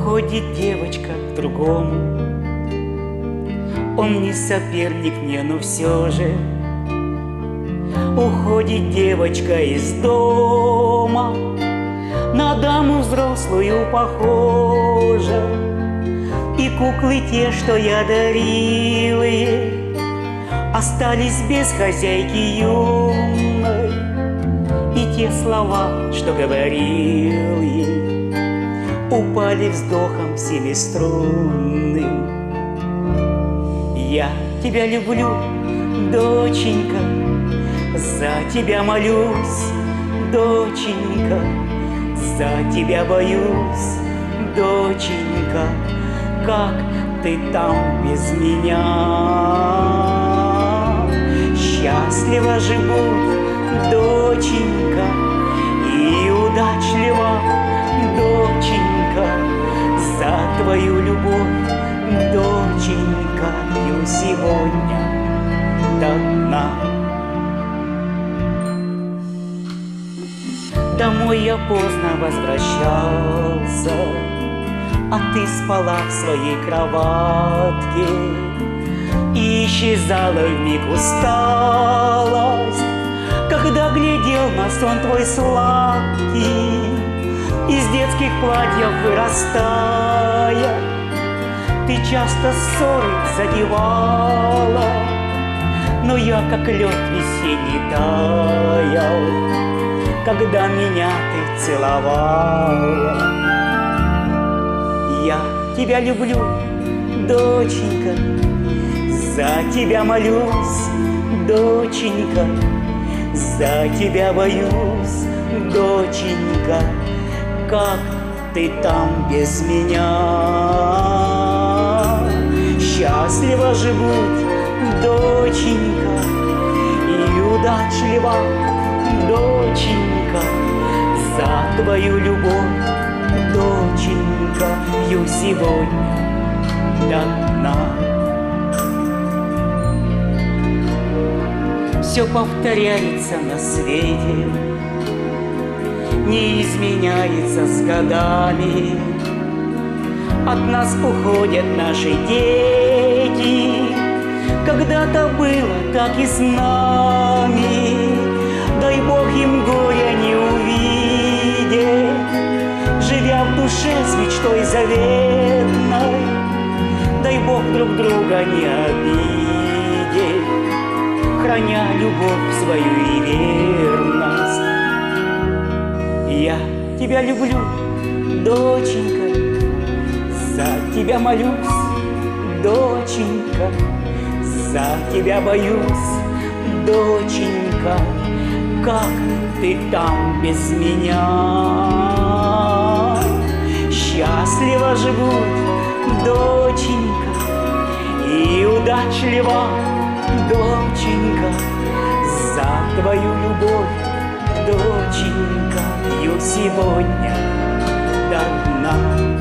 Уходит девочка к другому. Он не соперник мне, но все же. Уходит девочка из дома, на даму взрослую похожа. И куклы те, что я дарил ей, остались без хозяйки юной. И те слова, что говорил ей, упали вздохом семиструнным. Я тебя люблю, доченька, за тебя молюсь, доченька, за тебя боюсь, доченька, как ты там без меня. Счастливо же будь, доченька, и удачлива, доченька, за твою любовь, доченька, пью сегодня до дна. Домой я поздно возвращался, а ты спала в своей кроватке. И исчезала вмиг усталость, когда глядел на сон твой сладкий. Из детских платьев вырастая, ты часто ссоры задевала, но я, как лед весенний, таял, когда меня ты целовала. Я тебя люблю, доченька, за тебя молюсь, доченька, за тебя боюсь, доченька, как ты там без меня. Счастлива же будь, доченька, и удачлива, доченька, за твою любовь, доченька, пью сегодня до дна. Все повторяется на свете, не изменяется с годами. От нас уходят наши дети, когда-то было так и с нами. Дай Бог им горя не увидеть, живя в душе с мечтой заветной. Дай Бог друг друга не обидеть, храня любовь свою и верность. Я тебя люблю, доченька, за тебя молюсь, доченька, за тебя боюсь, доченька, как ты там без меня. Счастлива же будь, доченька, и удачлива, доченька, за твою любовь, доченька, пью сегодня до дна.